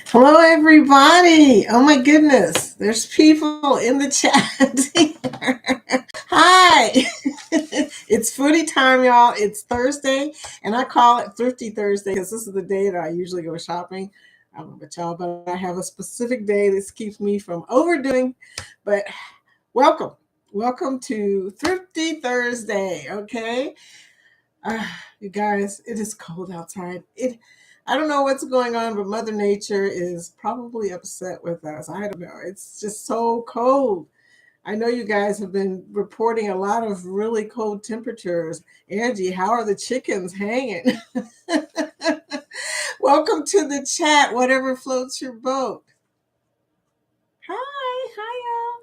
Hello, everybody. Oh, my goodness. There's people in the chat here. Hi. It's foodie time, y'all. It's Thursday, and I call it Thrifty Thursday because this is the day that I usually go shopping. I don't know about y'all, but I have a specific day that keeps me from overdoing. But welcome. Welcome to Thrifty Thursday, okay? You guys, it is cold outside. I don't know what's going on, but Mother Nature is probably upset with us. I don't know. It's just so cold. I know you guys have been reporting a lot of really cold temperatures. Angie, how are the chickens hanging? Welcome to the chat, whatever floats your boat. Hi,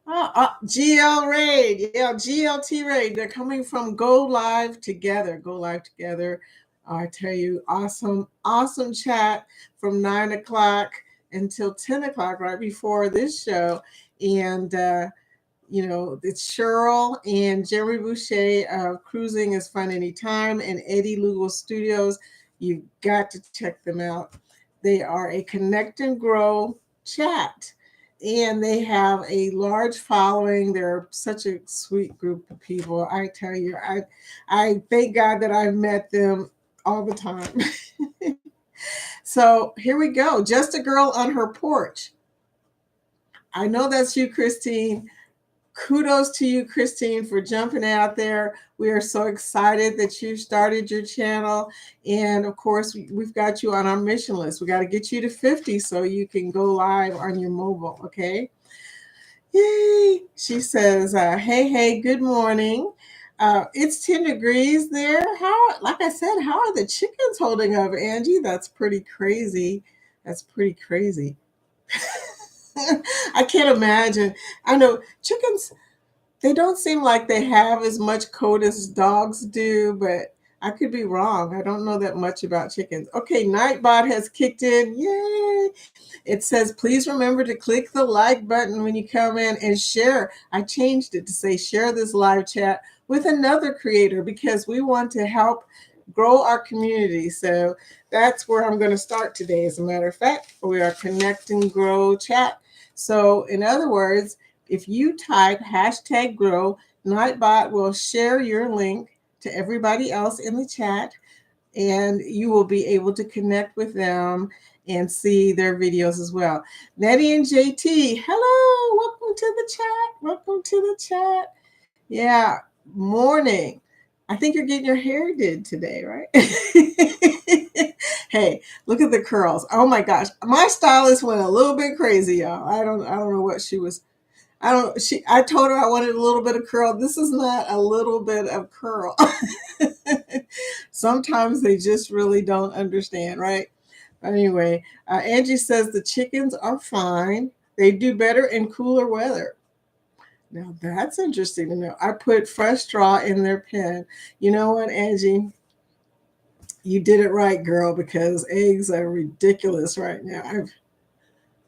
y'all. GL Raid, yeah, GLT Raid. They're coming from Go Live Together. Go Live Together. I tell you, awesome chat from 9 o'clock until 10 o'clock, right before this show. And it's Cheryl and Jeremy Boucher of Cruising is Fun Anytime and Eddie Lugo Studios. You've got to check them out. They are a connect and grow chat, and they have a large following. They're such a sweet group of people. I tell you, I thank God that I've met them all the time. So here we go. Just a girl on her porch. I know that's you, Christine. Kudos to you, Christine, for jumping out there. We are so excited that you started your channel. And of course, we've got you on our mission list. We got to get you to 50 so you can go live on your mobile, okay? Yay! She says, hey, good morning. It's 10 degrees there. Like I said, how are the chickens holding up, Angie? That's pretty crazy. That's pretty crazy. I can't imagine. I know chickens, they don't seem like they have as much coat as dogs do, but I could be wrong. I don't know that much about chickens. Okay, Nightbot has kicked in. Yay! It says, please remember to click the like button when you come in and share. I changed it to say share this live chat with another creator because we want to help grow our community. So that's where I'm going to start today. As a matter of fact, we are Connect and Grow chat. So in other words, if you type hashtag grow, Nightbot will share your link to everybody else in the chat, and you will be able to connect with them and see their videos as well. Nettie and JT, hello, welcome to the chat. Welcome to the chat. Yeah, morning. I think you're getting your hair did today, right? Hey, look at the curls. Oh my gosh. My stylist went a little bit crazy, y'all. I don't know what she was. I told her I wanted a little bit of curl. This is not a little bit of curl. Sometimes they just really don't understand, right? Anyway, Angie says the chickens are fine. They do better in cooler weather. Now that's interesting to know. I put fresh straw in their pen. You know what, Angie? You did it right, girl, because eggs are ridiculous right now.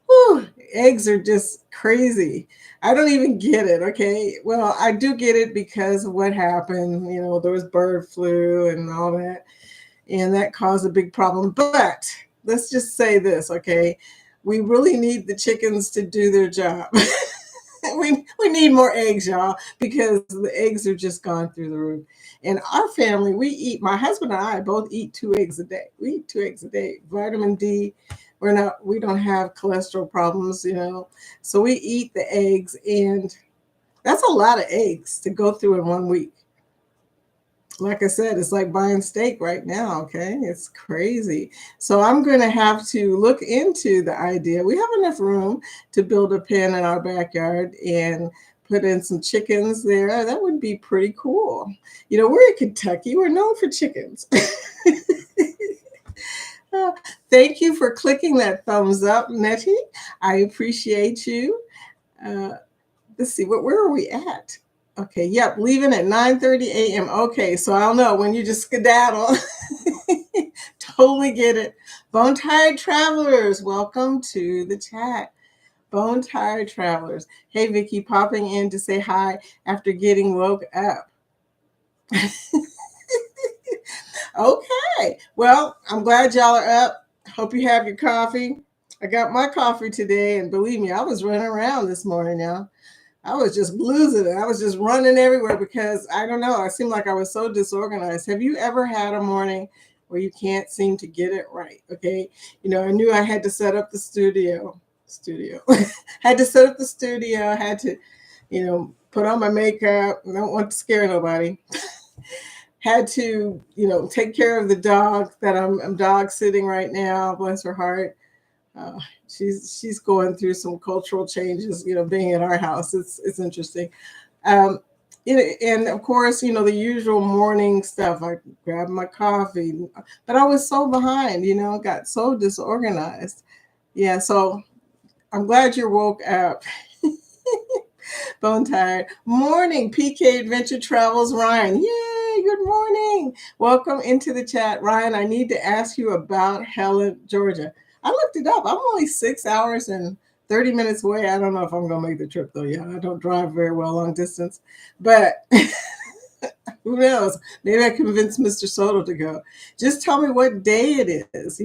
Whew, eggs are just crazy. I don't even get it. Okay. Well, I do get it because of what happened. There was bird flu and all that, and that caused a big problem. But let's just say this, okay? We really need the chickens to do their job. we need more eggs, y'all, because the eggs are just gone through the roof. And our family, my husband and I both eat 2 eggs a day. We eat 2 eggs a day. Vitamin D. We don't have cholesterol problems, So we eat the eggs, and that's a lot of eggs to go through in 1 week. Like I said, it's like buying steak right now, okay? It's crazy. So I'm going to have to look into the idea. We have enough room to build a pen in our backyard and put in some chickens there. That would be pretty cool. We're in Kentucky. We're known for chickens. Thank you for clicking that thumbs up, Nettie. I appreciate you. Let's see, where are we at? Okay, yep, leaving at 9:30 a.m. Okay, so I don't know when you just skedaddle. Totally get it. Bone Tired Travelers, welcome to the chat. Bone Tired Travelers. Hey, Vicky, popping in to say hi after getting woke up. Okay, well, I'm glad y'all are up. Hope you have your coffee. I got my coffee today, and believe me, I was running around this morning now. I was just losing it. I was just running everywhere because I don't know. I seemed like I was so disorganized. Have you ever had a morning where you can't seem to get it right? Okay. I knew I had to set up the studio, had to set up the studio, had to, put on my makeup. I don't want to scare nobody. Had to, take care of the dog that I'm dog sitting right now. Bless her heart. Uh, she's going through some cultural changes. Being at our house, it's interesting. Um, and of course, the usual morning stuff. I grabbed my coffee, but I was so behind. Got so disorganized. Yeah, so I'm glad you woke up. Bone tired. Morning, PK Adventure Travels, Ryan. Yay, good morning. Welcome into the chat. Ryan, I need to ask you about Helen, Georgia. I looked it up. I'm only 6 hours and 30 minutes away. I don't know if I'm going to make the trip though. Yeah, I don't drive very well long distance, but who knows? Maybe I convince Mr. Soto to go. Just tell me what day it is,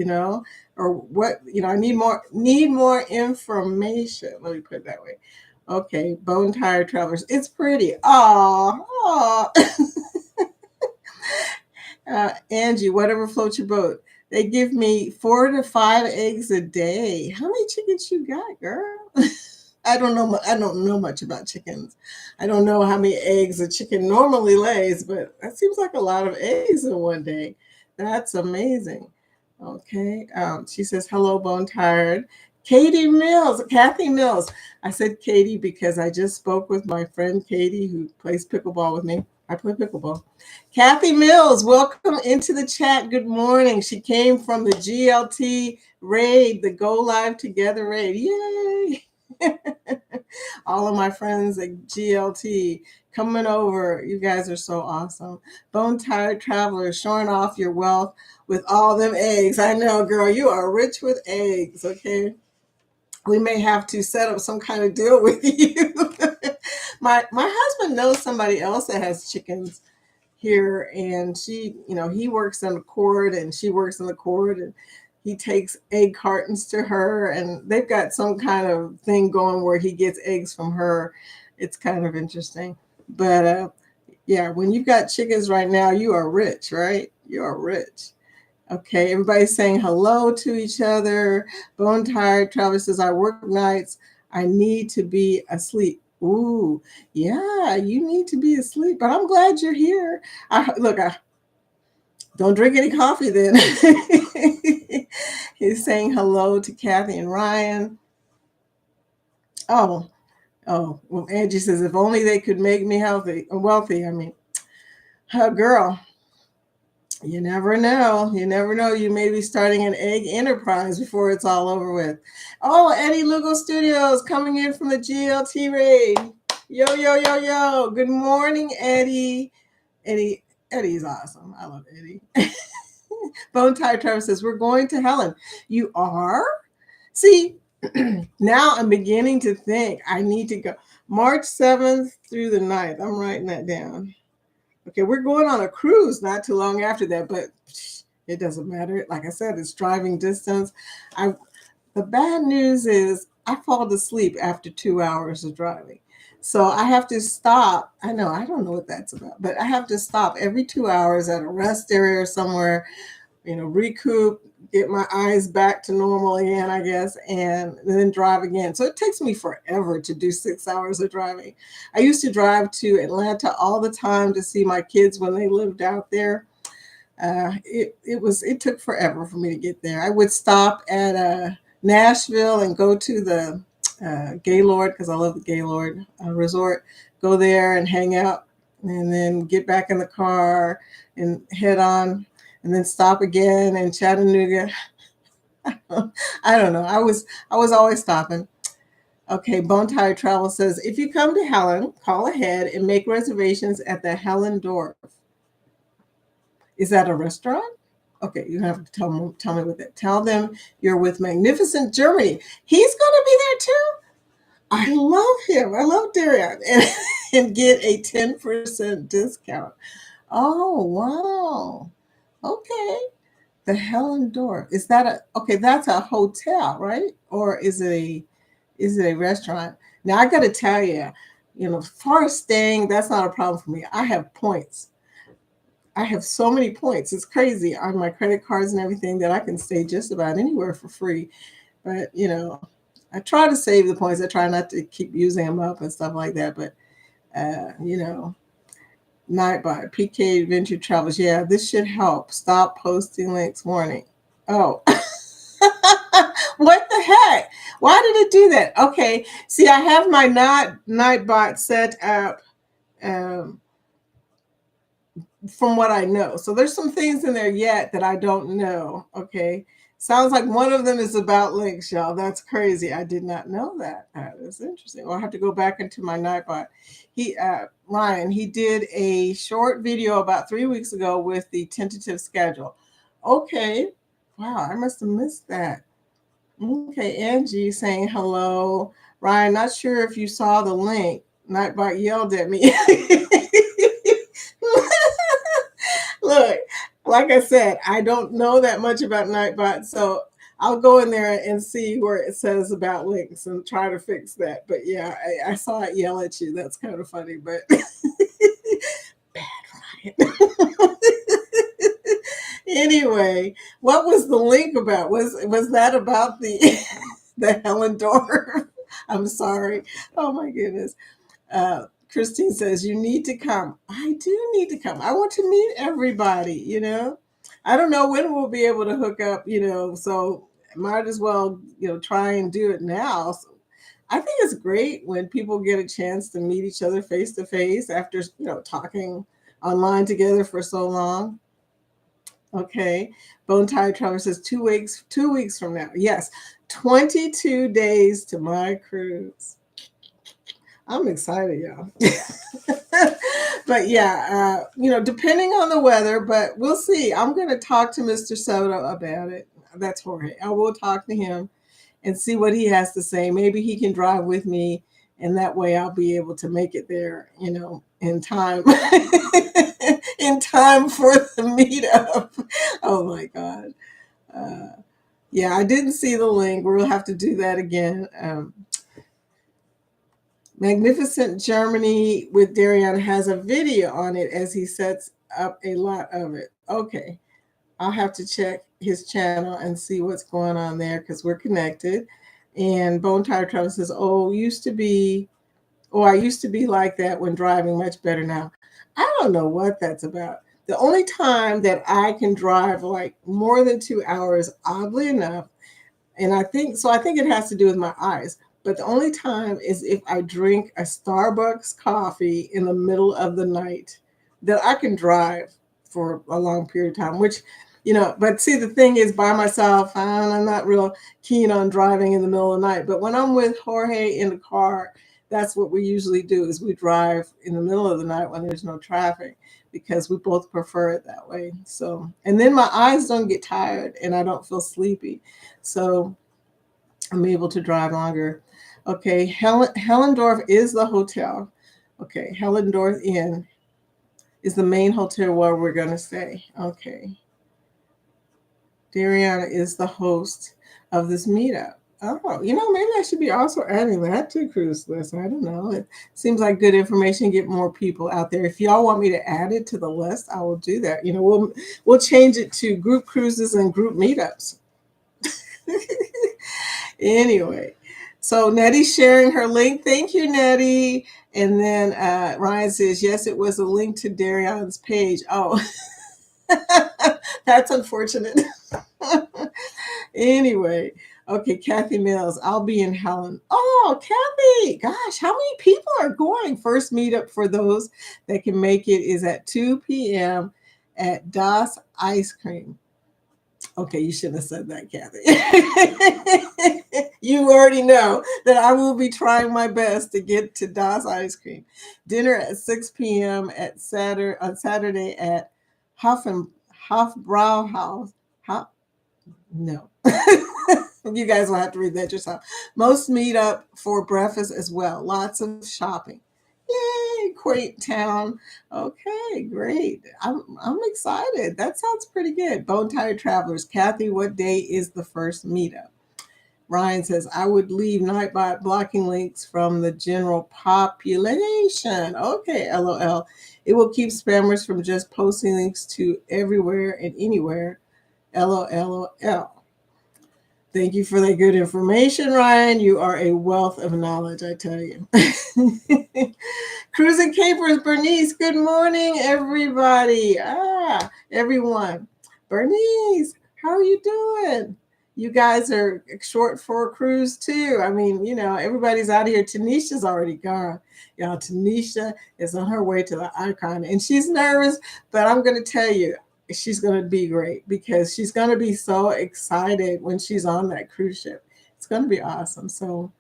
or what, I need more information. Let me put it that way. Okay, Bone Tired Travelers. It's pretty. Aw. Angie, whatever floats your boat. They give me 4 to 5 eggs a day. How many chickens you got, girl? I don't know. I don't know much about chickens. I don't know how many eggs a chicken normally lays, but that seems like a lot of eggs in one day. That's amazing. Okay. She says, "Hello, Bone Tired." Katie Mills, Kathy Mills. I said Katie because I just spoke with my friend Katie who plays pickleball with me. I play pickleball. Kathy Mills, welcome into the chat. Good morning. She came from the GLT raid, the Go Live Together raid. Yay! All of my friends at GLT coming over. You guys are so awesome. Bone Tired Travelers, showing off your wealth with all them eggs. I know, girl, you are rich with eggs, okay? We may have to set up some kind of deal with you. My husband knows somebody else that has chickens here, and he works in the court and she works in the court, and he takes egg cartons to her, and they've got some kind of thing going where he gets eggs from her. It's kind of interesting, but yeah, when you've got chickens right now, you are rich, right? You are rich. Okay, everybody's saying hello to each other. Bone Tired Travis says, "I work nights. I need to be asleep." Ooh, yeah, you need to be asleep, but I'm glad you're here. I don't drink any coffee then. He's saying hello to Kathy and Ryan. Oh, well, Angie says, "If only they could make me wealthy." I mean, girl, you never know. You never know. You may be starting an egg enterprise before it's all over with. Oh, Eddie Lugo Studios coming in from the GLT raid. Yo, yo, yo, yo. Good morning, Eddie. Eddie's awesome. I love Eddie. Bone Tie Travis says, "We're going to Helen." You are? See, now I'm beginning to think I need to go. March 7th through the 9th. I'm writing that down. Okay, we're going on a cruise not too long after that, but it doesn't matter. Like I said, it's driving distance. The bad news is I fall asleep after 2 hours of driving. So I have to stop. I don't know what that's about, but I have to stop every 2 hours at a rest area or somewhere, recoup, get my eyes back to normal again, I guess, and then drive again. So it takes me forever to do 6 hours of driving. I used to drive to Atlanta all the time to see my kids when they lived out there. It took forever for me to get there. I would stop at Nashville and go to the Gaylord, because I love the Gaylord resort. Go there and hang out, and then get back in the car and head on, and then stop again in Chattanooga. I don't know. I was always stopping. Okay, Bone Tired Travel says, "If you come to Helen, call ahead and make reservations at the Helen Dorf." Is that a restaurant? Okay, you have to tell me what that. Tell them you're with Magnificent Germany. He's going to be there too. I love him. I love Darian, and get a 10% discount. Oh wow. Okay. The Helen Door. Is that okay, that's a hotel, right? Or is it a restaurant? Now I gotta tell you, as far as staying, that's not a problem for me. I have points. I have so many points. It's crazy on my credit cards and everything that I can stay just about anywhere for free. But I try to save the points. I try not to keep using them up and stuff like that. But uh, you know, Nightbot, PK Adventure Travels. Yeah, this should help. Stop posting links. Warning. Oh. What the heck? Why did it do that? Okay. See, I have my Nightbot set up. Um, from what I know. So there's some things in there yet that I don't know. Okay. Sounds like one of them is about links, y'all. That's crazy. I did not know that. That is interesting. Well, I have to go back into my Nightbot. Ryan, he did a short video about 3 weeks ago with the tentative schedule. Okay. Wow, I must have missed that. Okay, Angie saying hello. Ryan, not sure if you saw the link. Nightbot yelled at me. Look, like I said, I don't know that much about Nightbot, so I'll go in there and see where it says about links and try to fix that. But yeah, I saw it yell at you. That's kind of funny, but bad Ryan. Anyway, what was the link about? Was that about the the Helen Door? I'm sorry. Oh my goodness. Christine says, you need to come. I do need to come. I want to meet everybody. I don't know when we'll be able to hook up, so might as well, try and do it now. So I think it's great when people get a chance to meet each other face to face after, talking online together for so long. Okay. Bone Tire Traveler says 2 weeks from now. Yes. 22 days to my cruise. I'm excited, y'all. But yeah, depending on the weather, but we'll see. I'm going to talk to Mr. Soto about it. That's Jorge. I will talk to him and see what he has to say. Maybe he can drive with me, and that way I'll be able to make it there, in time. In time for the meetup. Oh my God. Yeah, I didn't see the link. We'll have to do that again. Magnificent Germany with Darian has a video on it as he sets up a lot of it. Okay. I'll have to check his channel and see what's going on there because we're connected. And Bone Tire Travel says, I used to be like that when driving, much better now. I don't know what that's about. The only time that I can drive like more than 2 hours, oddly enough, and I think it has to do with my eyes. But the only time is if I drink a Starbucks coffee in the middle of the night that I can drive for a long period of time, which, but see, the thing is by myself, I'm not real keen on driving in the middle of the night. But when I'm with Jorge in the car, that's what we usually do is we drive in the middle of the night when there's no traffic because we both prefer it that way. So, and then my eyes don't get tired and I don't feel sleepy. So I'm able to drive longer. Okay, Hellendorf is the hotel. Okay, Hellendorf Inn is the main hotel where we're going to stay. Okay. Dariana is the host of this meetup. Oh, maybe I should be also adding that to cruise list. I don't know. It seems like good information, get more people out there. If y'all want me to add it to the list, I will do that. We'll change it to group cruises and group meetups. Anyway, so Nettie's sharing her link. Thank you, Nettie. And then Ryan says, yes, it was a link to Darian's page. Oh, that's unfortunate. Anyway, okay, Kathy Mills, I'll be in Helen. Oh, Kathy, gosh, how many people are going? First meetup for those that can make it is at 2 p.m. at Das Ice Cream. Okay, you shouldn't have said that, Kathy. You already know that I will be trying my best to get to Das Ice Cream. Dinner at 6 p.m. on Saturday at Hofbrauhaus. No. You guys will have to read that yourself. Most meet up for breakfast as well. Lots of shopping. Yay! quaint town. Okay, great. I'm excited. That sounds pretty good. Bone Tired Travelers. Kathy, what day is the first meetup? Ryan says, I would leave Nightbot blocking links from the general population. Okay, LOL. It will keep spammers from just posting links to everywhere and anywhere. LOL. Thank you for that good information, Ryan. You are a wealth of knowledge, I tell you. Cruising Capers, Bernice. Good morning, everybody. Everyone. Bernice, how are you doing? You guys are short for a cruise too. I mean, everybody's out here. Tanisha's already gone. Y'all, Tanisha is on her way to the Icon, and she's nervous, but I'm going to tell you, she's going to be great because she's going to be so excited when she's on that cruise ship. It's going to be awesome. So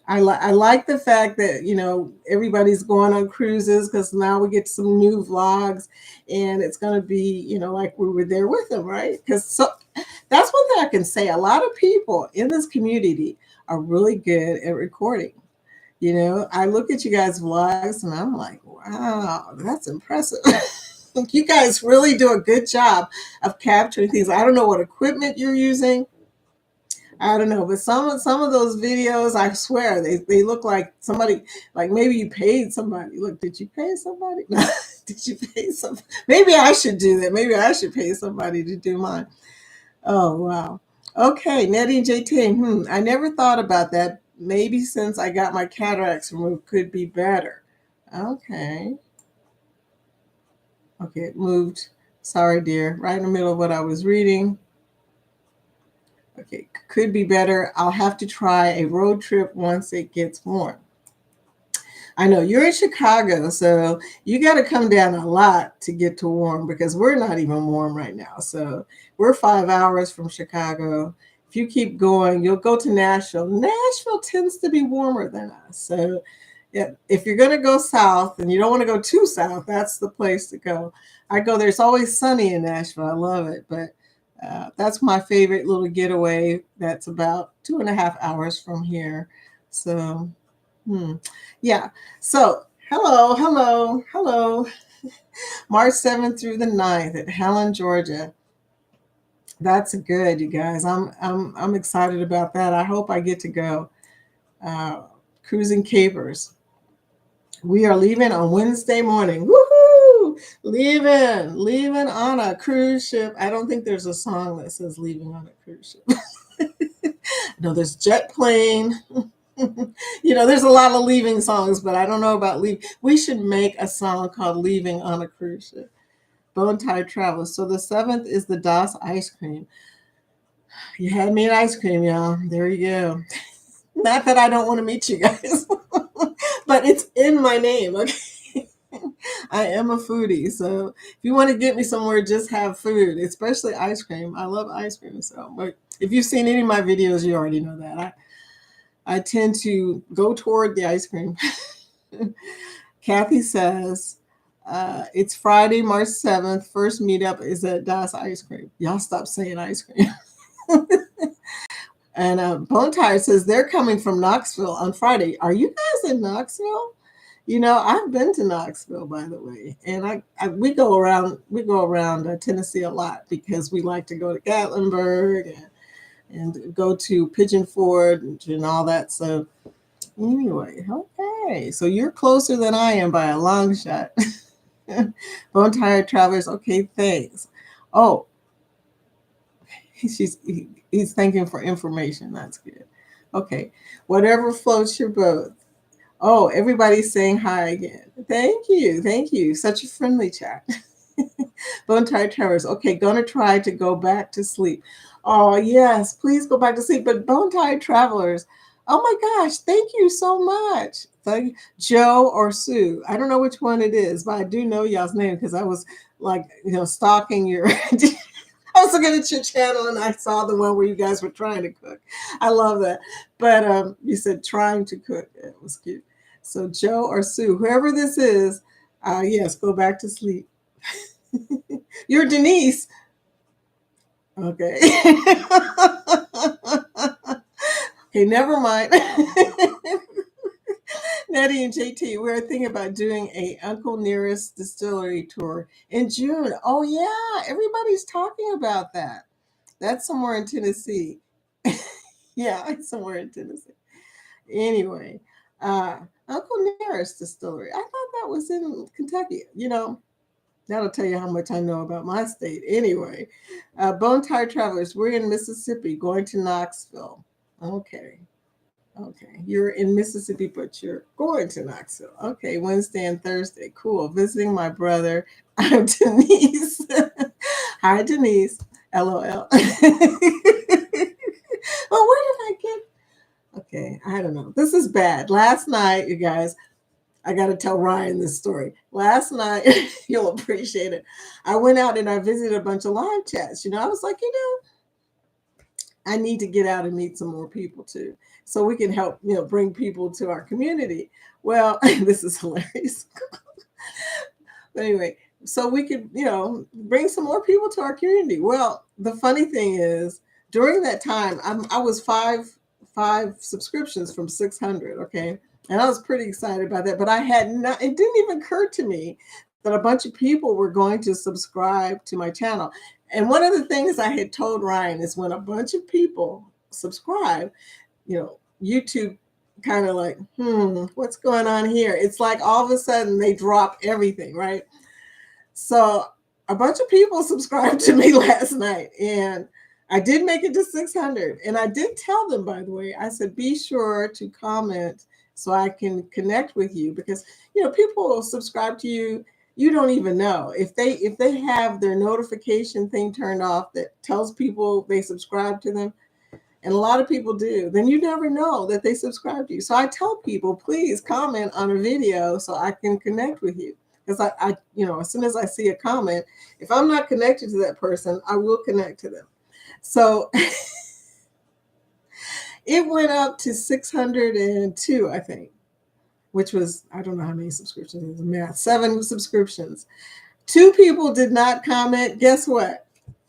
I like the fact that everybody's going on cruises because now we get some new vlogs, and it's going to be like we were there with them, right? Because that's one thing I can say. A lot of people in this community are really good at recording. I look at you guys' vlogs and I'm like, wow, that's impressive. You guys really do a good job of capturing things. I don't know what equipment you're using. I don't know, but some of those videos, I swear, they look like somebody, like maybe you paid somebody. Look, did you pay somebody? No, did you pay somebody? Maybe I should do that. Maybe I should pay somebody to do mine. Oh, wow. Okay, Nettie JT. I never thought about that. Maybe since I got my cataracts removed, could be better. Okay. Okay, it moved. Sorry, dear. Right in the middle of what I was reading. Okay, could be better. I'll have to try a road trip once it gets warm. I know you're in Chicago, so you got to come down a lot to get to warm because we're not even warm right now. So we're 5 hours from Chicago. If you keep going, you'll go to Nashville. Nashville tends to be warmer than us. So yeah, if you're going to go south and you don't want to go too south, that's the place to go. I go there. It's always sunny in Nashville. I love it. But that's my favorite little getaway. That's about 2.5 hours from here. So, yeah. So, hello. March 7th through the 9th at Helen, Georgia. That's good, you guys. I'm excited about that. I hope I get to go. Cruising Capers. We are leaving on Wednesday morning. Woohoo! Leaving on a cruise ship. I don't think there's a song that says leaving on a cruise ship. No, there's jet plane. There's a lot of leaving songs, but I don't know about leave. We should make a song called Leaving on a Cruise Ship. Bone Tired Travelers. So the 7th is the Das ice cream. You had me at ice cream, y'all. There you go. Not that I don't want to meet you guys, but it's in my name. Okay. I am a foodie. So if you want to get me somewhere, just have food, especially ice cream. I love ice cream. So, but if you've seen any of my videos, you already know that. I tend to go toward the ice cream. Kathy says, it's Friday, March 7th. First meetup is at Das Ice Cream. Y'all stop saying ice cream. And Bone Tired says they're coming from Knoxville on Friday. Are you guys in Knoxville? I've been to Knoxville, by the way, and we go around Tennessee a lot because we like to go to Gatlinburg and go to Pigeon Forge and all that. So anyway, okay. So you're closer than I am by a long shot. Bone Tired Travelers. Okay, thanks. Oh, he's thanking for information. That's good. Okay. Whatever floats your boat. Oh, everybody's saying hi again. Thank you. Thank you. Such a friendly chat. Bone Tired Travelers. Okay, gonna try to go back to sleep. Oh, yes, please go back to sleep. But Bone Tired Travelers, oh my gosh, thank you so much. Thank Joe or Sue. I don't know which one it is, but I do know y'all's name because I was like, stalking your. I was looking at your channel and I saw the one where you guys were trying to cook. I love that. But you said trying to cook. It was cute. So Joe or Sue, whoever this is, yes, go back to sleep. You're Denise. Okay. Okay, never mind. Nettie and JT, we're thinking about doing a Uncle Nearest distillery tour in June. Oh yeah, everybody's talking about that. That's somewhere in Tennessee. Yeah, it's somewhere in Tennessee. Anyway, uh, Uncle Nearest distillery. I thought that was in Kentucky. That'll tell you how much I know about my state. Anyway, Bone Tired Travelers, we're in Mississippi going to Knoxville. Okay. Okay. You're in Mississippi, but you're going to Knoxville. Okay. Wednesday and Thursday. Cool. Visiting my brother. I'm Denise. Hi, Denise. LOL. Well, where did I get? Okay. I don't know. This is bad. Last night, you guys, I got to tell Ryan this story. Last night, you'll appreciate it. I went out and I visited a bunch of live chats. I was like, I need to get out and meet some more people too, so we can help, bring people to our community. Well, this is hilarious. But anyway, so we could, bring some more people to our community. Well, the funny thing is, during that time, I was five subscriptions from 600. Okay. And I was pretty excited about that, but it didn't even occur to me that a bunch of people were going to subscribe to my channel. And one of the things I had told Ryan is when a bunch of people subscribe, YouTube kind of like, what's going on here? It's like all of a sudden they drop everything, right? So a bunch of people subscribed to me last night, and I did make it to 600. And I did tell them, by the way, I said, be sure to comment so I can connect with you, because people will subscribe to you. You don't even know if they have their notification thing turned off that tells people they subscribe to them, and a lot of people do, then you never know that they subscribe to you. So I tell people, please comment on a video so I can connect with you, because I as soon as I see a comment, if I'm not connected to that person, I will connect to them. So it went up to 602, I think, which was, I don't know how many subscriptions it is, math, 7 subscriptions. 2 people did not comment. Guess what?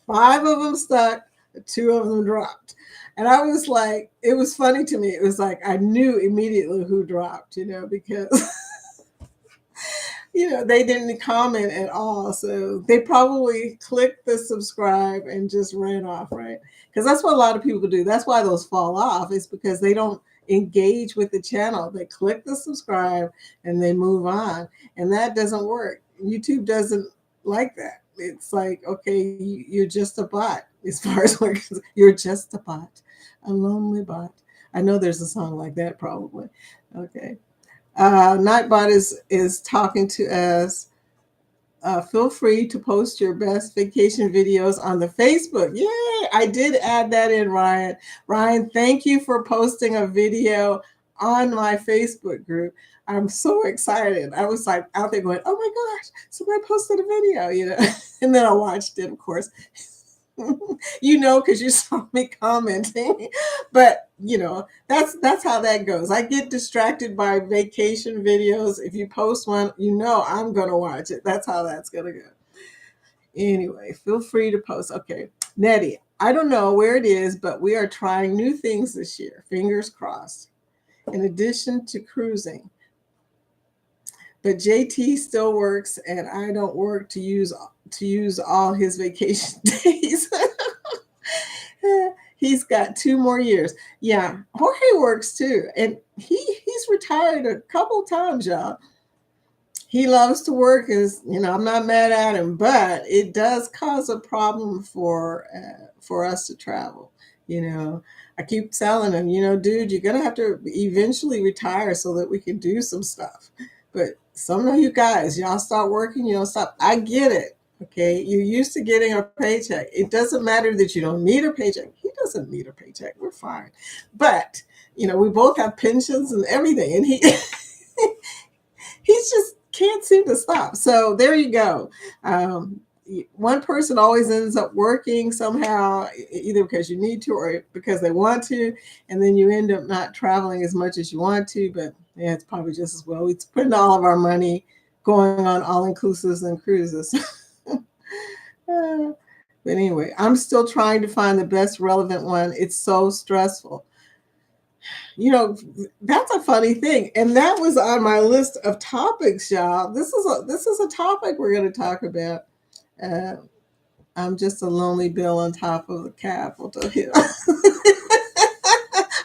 5 of them stuck, 2 of them dropped. And I was like, it was funny to me. It was like, I knew immediately who dropped, because, they didn't comment at all. So they probably clicked the subscribe and just ran off, right? Because that's what a lot of people do. That's why those fall off, is because they don't engage with the channel. They click the subscribe and they move on. And that doesn't work. YouTube doesn't like that. It's like, okay, you're just a bot. As far as we're concerned, you're just a bot, a lonely bot. I know there's a song like that probably. Okay. Nightbot is talking to us. Feel free to post your best vacation videos on the Facebook. Yay! I did add that in, Ryan. Ryan, thank you for posting a video on my Facebook group. I'm so excited. I was like out there going, oh my gosh, somebody posted a video, and then I watched it, of course. Because you saw me commenting, but that's how that goes. I get distracted by vacation videos. If you post one, I'm gonna watch it. That's how that's gonna go. Anyway, feel free to post. Okay, Nettie, I don't know where it is, but we are trying new things this year. Fingers crossed. In addition to cruising, but JT still works, and I don't work to use all his vacation days. He's got 2 more years. Yeah, Jorge works too, and he's retired a couple times, y'all. He loves to work, I'm not mad at him, but it does cause a problem for us to travel. I keep telling him, dude, you're gonna have to eventually retire so that we can do some stuff. But some of you guys, y'all start working, you don't stop. I get it. Okay, you're used to getting a paycheck. It doesn't matter that you don't need a paycheck. He doesn't need a paycheck. We're fine. But, we both have pensions and everything. And he just can't seem to stop. So there you go. One person always ends up working somehow, either because you need to or because they want to. And then you end up not traveling as much as you want to. But yeah, it's probably just as well. We spend all of our money going on all-inclusives and cruises. But anyway, I'm still trying to find the best relevant one. It's so stressful. That's a funny thing. And that was on my list of topics, y'all. This is a topic we're going to talk about. Uh, I'm just a lonely bill on top of the Capitol Hill.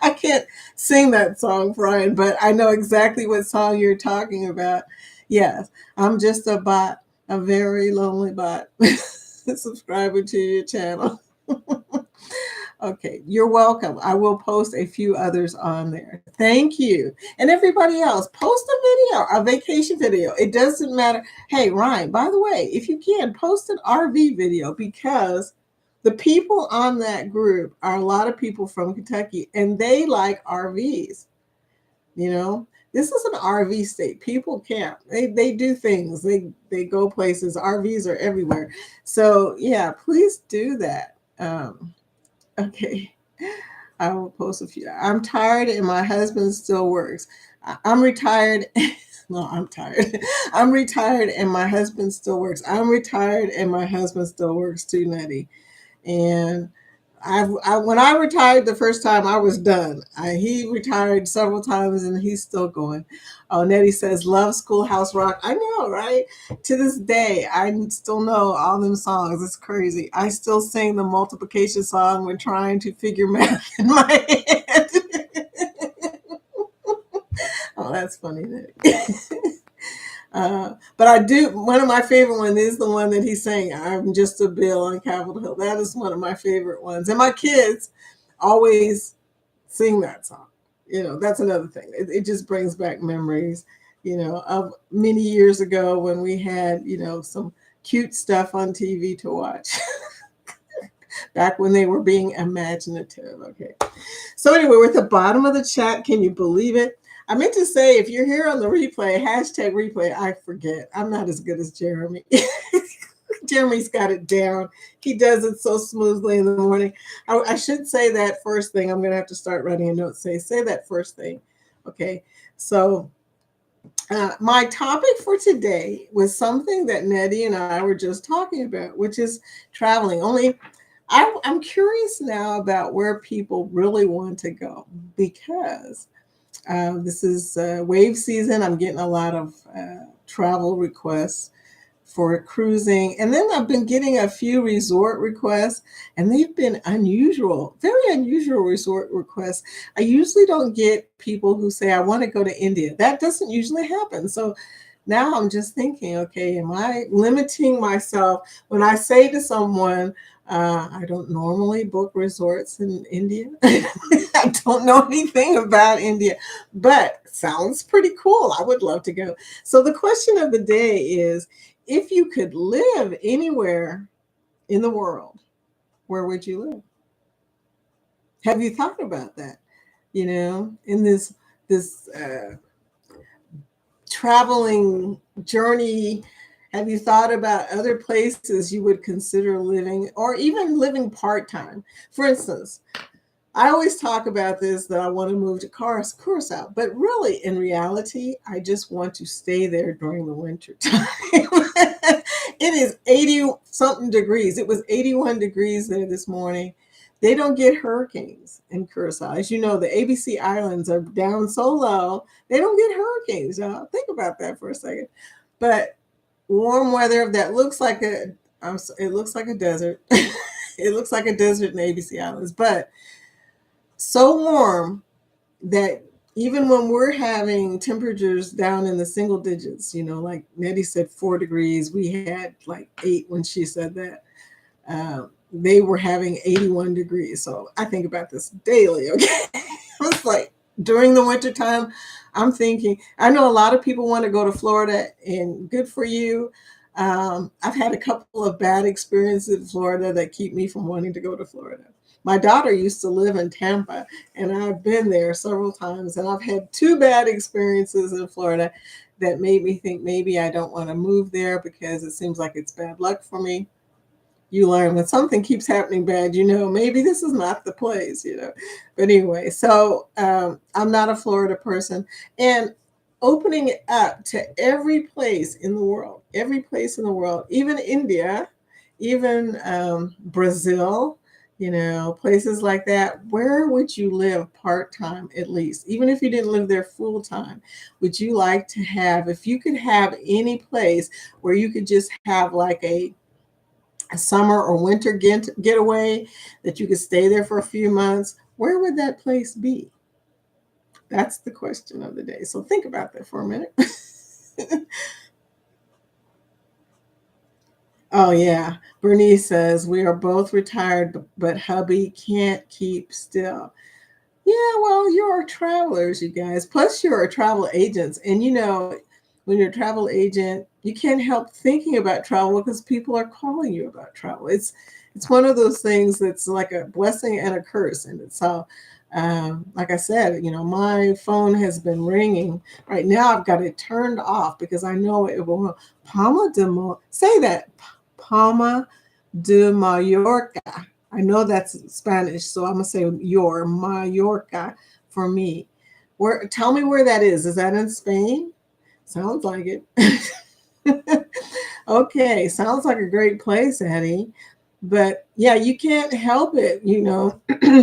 I can't sing that song, Brian, but I know exactly what song you're talking about. Yes, I'm just a bot, a very lonely bot, subscribing to your channel. Okay, you're welcome. I will post a few others on there. Thank you. And everybody else, post a video, a vacation video. It doesn't matter. Hey, Ryan, by the way, if you can, post an RV video, because the people on that group are a lot of people from Kentucky and they like RVs. This is an RV state. People camp. They do things. They go places. RVs are everywhere. So yeah, please do that. Okay. I will post a few. I'm tired and my husband still works. I'm retired. No, I'm tired. I'm retired and my husband still works. I'm retired and my husband still works too, Nettie. And when I retired the first time, I was done. He retired several times and he's still going. Oh, Nettie says, love Schoolhouse Rock. I know, right? To this day, I still know all them songs. It's crazy. I still sing the multiplication song when trying to figure math in my head. Oh, that's funny, Nettie. But I do. One of my favorite ones is the one that he sang. I'm just a bill on Capitol Hill. That is one of my favorite ones. And my kids always sing that song. That's another thing. It just brings back memories, of many years ago when we had, some cute stuff on TV to watch. Back when they were being imaginative. Okay. So anyway, we're at the bottom of the chat. Can you believe it? I meant to say, if you're here on the replay, hashtag replay, I forget. I'm not as good as Jeremy. Jeremy's got it down. He does it so smoothly in the morning. I should say that first thing. I'm going to have to start writing a note. Say that first thing. Okay. So my topic for today was something that Nettie and I were just talking about, which is traveling. Only I'm curious now about where people really want to go, because this is wave season. I'm getting a lot of travel requests for cruising. And then I've been getting a few resort requests, and they've been unusual, very unusual resort requests. I usually don't get people who say, I want to go to India. That doesn't usually happen. So now I'm just thinking, okay, am I limiting myself when I say to someone, I don't normally book resorts in India. I don't know anything about India, but sounds pretty cool. I would love to go. So the question of the day is, if you could live anywhere in the world, where would you live? Have you thought about that? In this traveling journey, have you thought about other places you would consider living, or even living part-time? For instance, I always talk about this, that I want to move to Curacao, but really, in reality, I just want to stay there during the winter time. It is 80 something degrees. It was 81 degrees there this morning. They don't get hurricanes in Curacao. As you know, the ABC Islands are down so low, they don't get hurricanes, y'all. Think about that for a second. But warm weather that looks like it looks like a desert. It looks like a desert in the ABC Islands, but so warm that even when we're having temperatures down in the single digits, like Nettie said, 4 degrees, we had like 8 when she said that. They were having 81 degrees. So I think about this daily. Okay. It's like during the wintertime, I'm thinking, I know a lot of people want to go to Florida, and good for you. I've had a couple of bad experiences in Florida that keep me from wanting to go to Florida. My daughter used to live in Tampa, and I've been there several times, and I've had 2 bad experiences in Florida that made me think maybe I don't want to move there, because it seems like it's bad luck for me. You learn when something keeps happening bad, maybe this is not the place. But anyway, so I'm not a Florida person, and opening it up to every place in the world, even India, even Brazil, places like that. Where would you live part-time at least? Even if you didn't live there full-time, would you like to have, if you could have any place where you could just have like a summer or winter getaway that you could stay there for a few months, where would that place be? That's the question of the day. So think about that for a minute. Oh, yeah. Bernice says, we are both retired, but hubby can't keep still. Yeah, well, you're travelers, you guys. Plus, you're travel agents. And when you're a travel agent, you can't help thinking about travel because people are calling you about travel. It's one of those things that's like a blessing and a curse. And it's all, like I said, my phone has been ringing. Right now, I've got it turned off because I know it will. Say that. Palma de Mallorca. I know that's Spanish, so I'm gonna say your Mallorca for me. Where? Tell me where that is. Is that in Spain? Sounds like it. Okay, sounds like a great place, Eddie. But yeah, you can't help it,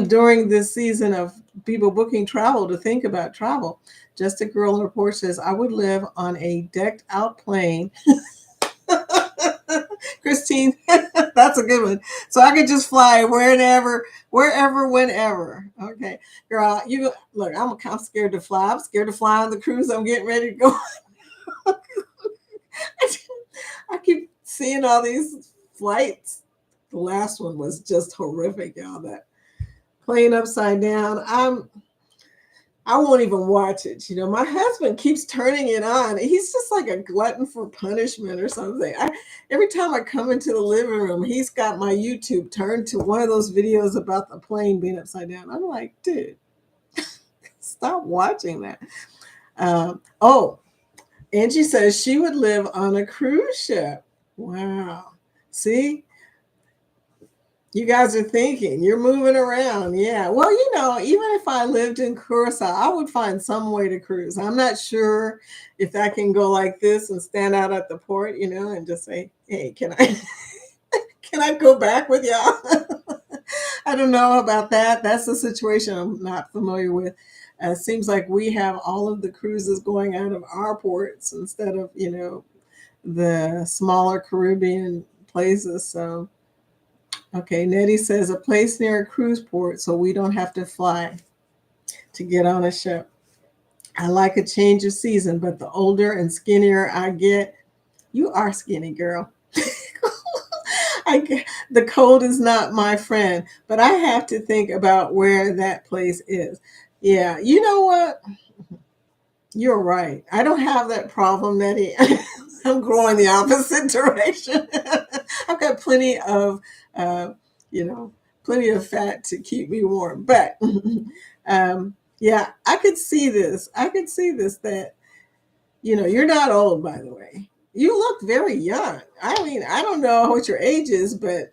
during this season of people booking travel to think about travel. Just a girl in a report says, I would live on a decked out plane. Christine, that's a good one. So I could just fly wherever, whenever. Okay, girl, you look. I'm scared to fly. I'm scared to fly on the cruise I'm getting ready to go. I keep seeing all these flights. The last one was just horrific, y'all. That plane upside down. I won't even watch it. My husband keeps turning it on. He's just like a glutton for punishment or something. Every time I come into the living room, he's got my YouTube turned to one of those videos about the plane being upside down. I'm like, dude, stop watching that. Oh, Angie says she would live on a cruise ship. Wow. See, you guys are thinking, you're moving around. Yeah. Well, even if I lived in Curacao, I would find some way to cruise. I'm not sure if I can go like this and stand out at the port, and just say, hey, can I can I go back with y'all? I don't know about that. That's a situation I'm not familiar with. It seems like we have all of the cruises going out of our ports instead of, the smaller Caribbean places. So okay, Nettie says a place near a cruise port so we don't have to fly to get on a ship. I like a change of season, but the older and skinnier I get, you are skinny, girl. The cold is not my friend, but I have to think about where that place is. Yeah, you know what? You're right. I don't have that problem, Nettie. I'm growing the opposite direction. I've got uh, you know, plenty of fat to keep me warm. But yeah, I could see this. I could see this that, you're not old, by the way. You look very young. I mean, I don't know what your age is, but,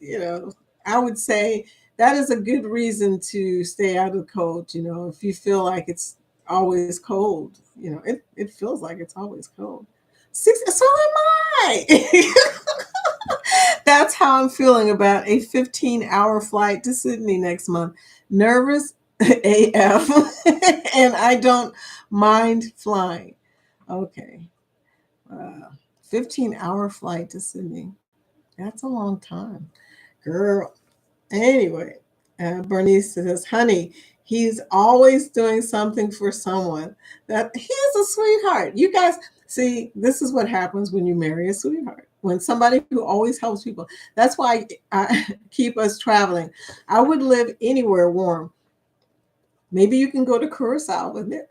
I would say that is a good reason to stay out of the cold. If you feel like it's always cold, it feels like it's always cold. So am I. That's how I'm feeling about a 15-hour flight to Sydney next month. Nervous AF, and I don't mind flying. Okay. 15-hour flight to Sydney. That's a long time. Girl. Anyway, Bernice says, honey, he's always doing something for someone. That he is a sweetheart. You guys see, this is what happens when you marry a sweetheart. When somebody who always helps people. That's why I keep us traveling. I would live anywhere warm. Maybe you can go to Curacao with it.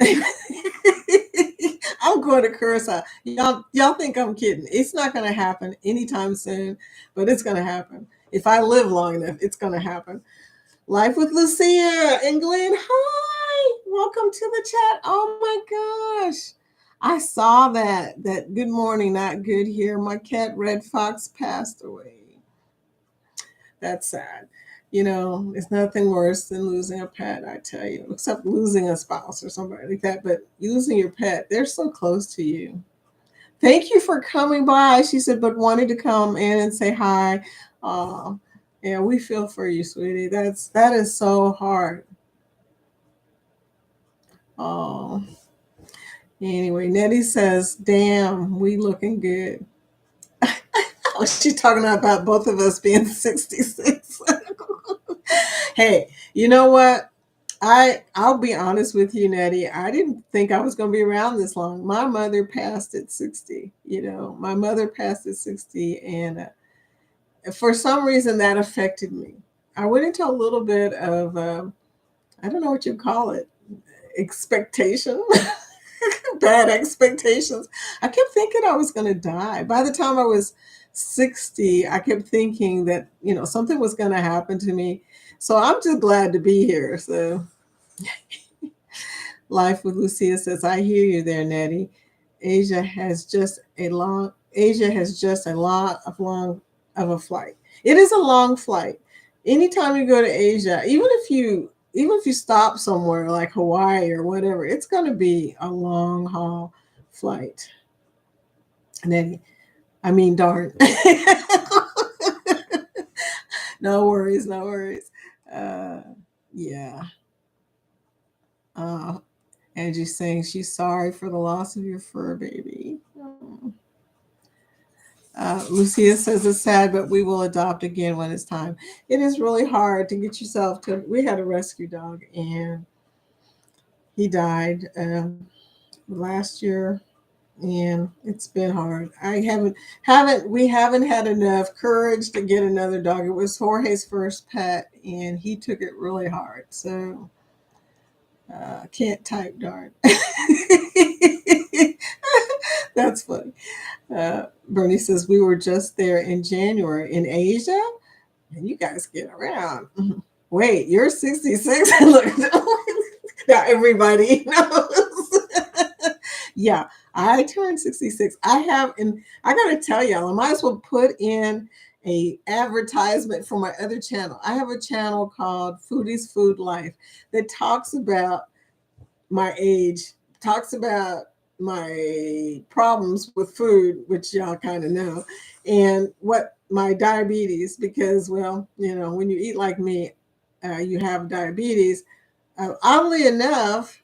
I'm going to Curacao. Y'all think I'm kidding. It's not going to happen anytime soon, but it's going to happen. If I live long enough, it's going to happen. Life with Lucia and Glenn. Hi, welcome to the chat. Oh my gosh. I saw that good morning, not good here. My cat Red Fox passed away. That's sad. It's nothing worse than losing a pet, I tell you, except losing a spouse or somebody like that. But losing your pet, they're so close to you. Thank you for coming by. She said, but wanted to come in and say hi. Yeah, we feel for you, sweetie. That is so hard. Oh, anyway, Nettie says, "Damn, we looking good." Oh, she's talking about both of us being 66. Hey, you know what? I'll be honest with you, Nettie. I didn't think I was going to be around this long. My mother passed at 60. My mother passed at 60, and for some reason that affected me. I went into a little bit of I don't know what you call it, expectation, bad expectations. I kept thinking I was going to die. By the time I was 60, I kept thinking that something was going to happen to me. So I'm just glad to be here. So Life with Lucia says, I hear you there, Nettie. Asia has just a lot of long of a flight. It is a long flight. Anytime you go to Asia, even if you stop somewhere like Hawaii or whatever, it's gonna be a long haul flight. Nettie. I mean darn. No worries, no worries. Uh yeah. Uh Angie's saying she's sorry for the loss of your fur baby. Oh. Lucia says it's sad, but we will adopt again when it's time. It is really hard to get yourself to. We had a rescue dog, and he died last year, and it's been hard. I haven't had enough courage to get another dog. It was Jorge's first pet, and he took it really hard. So can't type, darn. That's funny. Bernie says we were just there in January in Asia, and you guys get around. Wait, you're 66? Look, now everybody knows. Yeah, I turned 66. And I gotta tell y'all, I might as well put in a advertisement for my other channel. I have a channel called Foodie's Food Life that talks about my age, talks about my problems with food, which y'all kind of know, and what my diabetes, because, well, when you eat like me, you have diabetes. Oddly enough,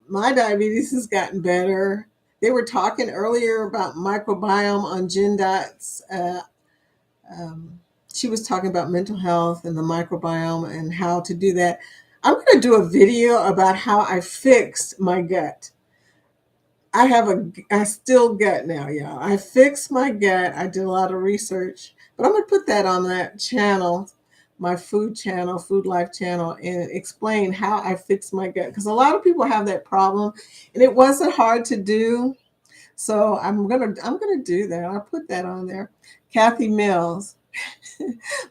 my diabetes has gotten better. They were talking earlier about microbiome on Jen Dot's. Um, she was talking about mental health and the microbiome and how to do that. I'm going to do a video about how I fixed my gut. I have a still gut now, y'all. I fixed my gut. I did a lot of research, but I'm going to put that on that channel, my food channel, Food Life channel, and explain how I fixed my gut, because a lot of people have that problem, and it wasn't hard to do. So I'm gonna do that. I'll put that on there. Kathy Mills.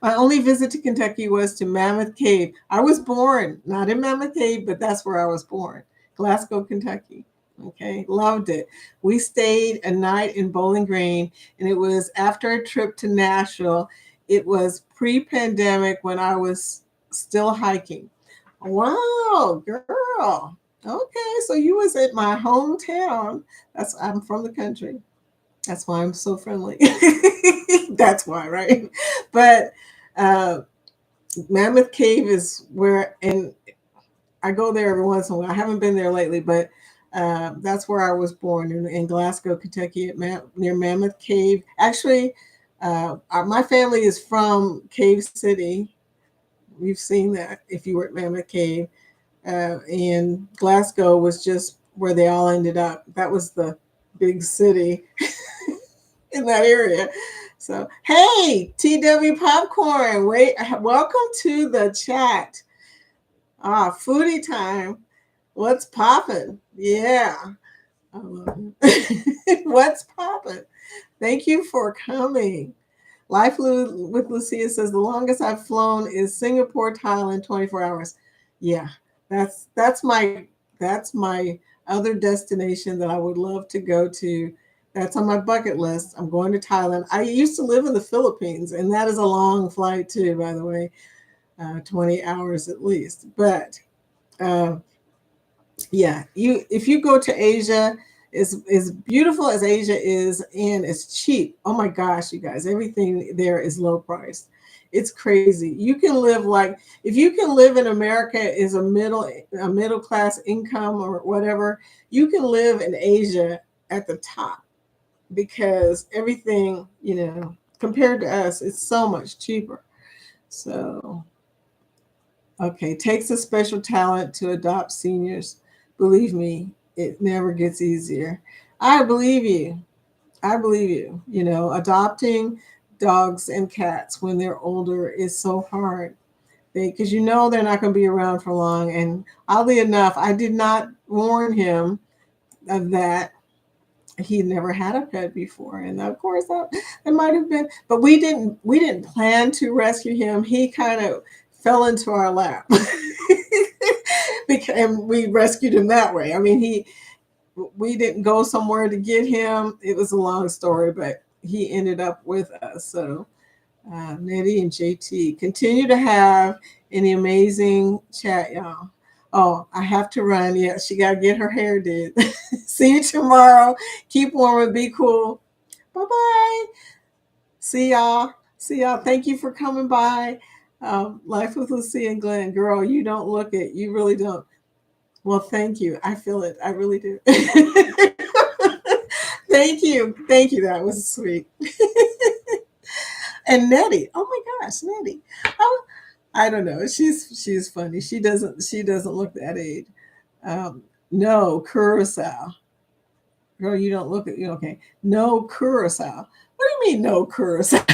My only visit to Kentucky was to Mammoth Cave. I was born not in Mammoth Cave, but that's where I was born, Glasgow, Kentucky. Okay, loved it. We stayed a night in Bowling Green, and it was after a trip to Nashville. It was pre-pandemic when I was still hiking. Wow, girl. Okay, so you was at my hometown. I'm from the country. That's why I'm so friendly. That's why, right? But uh, Mammoth Cave is where, and I go there every once in a while. I haven't been there lately, but that's where I was born in Glasgow, Kentucky, near Mammoth Cave. Actually, my family is from Cave City. We've seen that if you were at Mammoth Cave. And Glasgow was just where they all ended up. That was the big city in that area. So, hey, TW Popcorn, welcome to the chat. Foodie time. What's poppin'? Yeah. I love it. What's poppin'? Thank you for coming. Life with Lucia says the longest I've flown is Singapore, Thailand, 24 hours. Yeah, that's my other destination that I would love to go to. That's on my bucket list. I'm going to Thailand. I used to live in the Philippines, and that is a long flight too, by the way, 20 hours at least. But uh, yeah, if you go to Asia, as beautiful as Asia is, and it's cheap. Oh my gosh, you guys, everything there is low priced. It's crazy. You can live like, if you can live in America is a middle class income or whatever, you can live in Asia at the top because everything, compared to us, it's so much cheaper. So, okay, takes a special talent to adopt seniors. Believe me, it never gets easier. I believe you. I believe you. Adopting dogs and cats when they're older is so hard. Because they're not going to be around for long. And oddly enough, I did not warn him of that. He never had a pet before, and of course that might have been, but we didn't plan to rescue him. He kind of fell into our lap. And we rescued him that way. I mean, we didn't go somewhere to get him. It was a long story, but he ended up with us. So Nettie and JT continue to have an amazing chat, y'all. Oh, I have to run. Yeah, she got to get her hair did. See you tomorrow. Keep warm and be cool. Bye bye. See y'all. See y'all. Thank you for coming by. Life with Lucy and Glenn. Girl, you don't look it. You really don't. Well, thank you. I feel it. I really do. Thank you. Thank you. That was sweet. And Nettie. Oh my gosh, Nettie. Oh, I don't know. She's funny. She doesn't look that age. No, Curacao. Girl, you don't look at you. Okay. No Curacao. What do you mean no Curacao?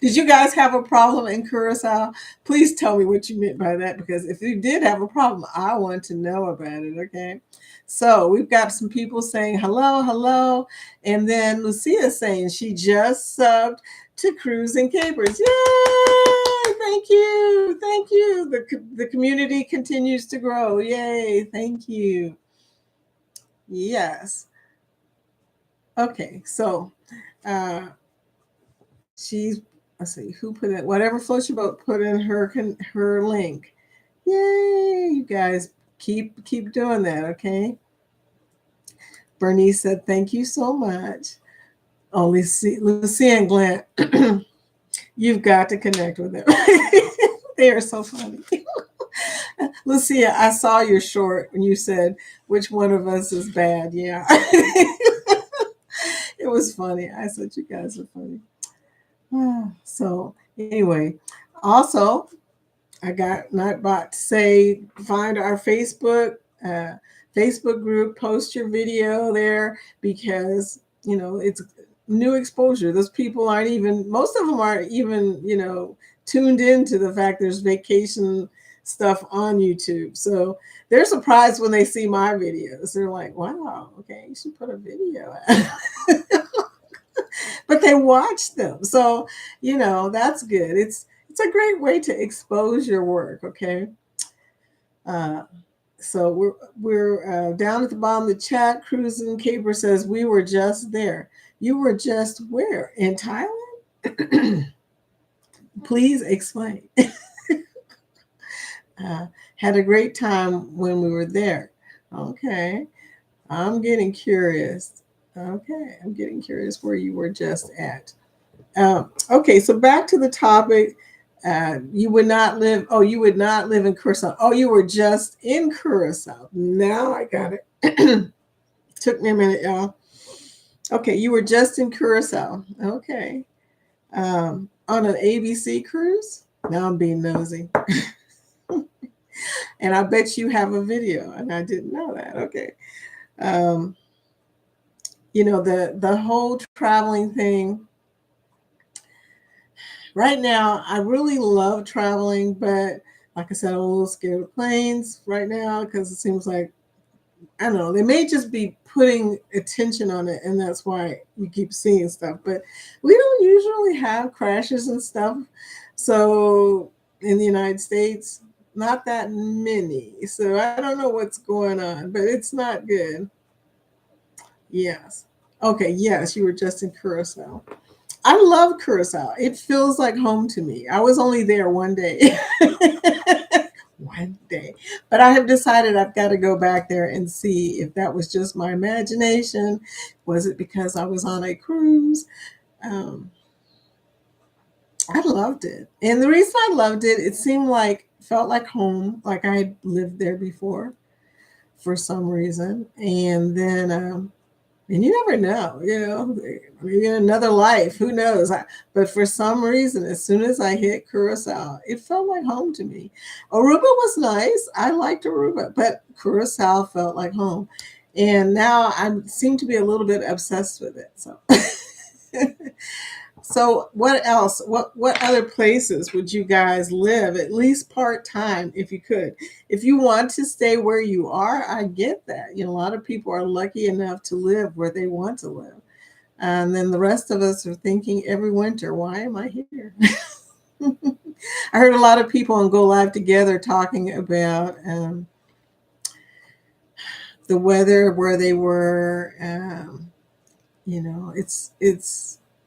Did you guys have a problem in Curacao? Please tell me what you meant by that, because if you did have a problem, I want to know about it. Okay. So we've got some people saying hello, hello. And then Lucia saying she just subbed to Cruise and Capers. Yay! Thank you. Thank you. The community continues to grow. Yay. Thank you. Yes. Okay. So she's, let's see, who put it, whatever floats your boat put in her link. Yay, you guys keep doing that, okay? Bernice said thank you so much. Oh, Lucy and Glenn, you've got to connect with them. They are so funny. Lucia, I saw your short when you said which one of us is bad. Yeah. It was funny. I said you guys are funny. So anyway, also I got not about to say find our Facebook group, post your video there, because it's new exposure. Those people aren't even, most of them aren't even tuned into the fact there's vacation stuff on YouTube. So they're surprised when they see my videos. They're like, wow, okay, you should put a video out. But they watch them. So, that's good. It's a great way to expose your work, okay? So we're down at the bottom of the chat. Cruising Caper says, we were just there. You were just where? In Thailand? Please explain. Had a great time when we were there. Okay. I'm getting curious. Okay, I'm getting curious where you were just at. Okay, so back to the topic. You would not live. Oh, you would not live in Curacao. Oh, you were just in Curacao. Now I got it. Took me a minute, y'all. Okay, you were just in Curacao. Okay, on an ABC cruise. Now I'm being nosy. And I bet you have a video, and I didn't know that. Okay. The whole traveling thing. Right now, I really love traveling, but like I said, I'm a little scared of planes right now because it seems like, I don't know, they may just be putting attention on it, and that's why you keep seeing stuff. But we don't usually have crashes and stuff. So in the United States, not that many. So I don't know what's going on, but it's not good. Yes. Okay, yes, you were just in Curacao. I love Curacao. It feels like home to me. I was only there one day. One day. But I have decided I've got to go back there and see if that was just my imagination. Was it because I was on a cruise? I loved it. And the reason I loved it, it seemed like, felt like home, like I had lived there before for some reason. And then, and you never know, maybe in another life, who knows? But for some reason, as soon as I hit Curacao, it felt like home to me. Aruba was nice. I liked Aruba, but Curacao felt like home. And now I seem to be a little bit obsessed with it. So So what else? What other places would you guys live at least part time if you could? If you want to stay where you are, I get that. A lot of people are lucky enough to live where they want to live. And then the rest of us are thinking every winter, why am I here? I heard a lot of people on Go Live Together talking about the weather where they were.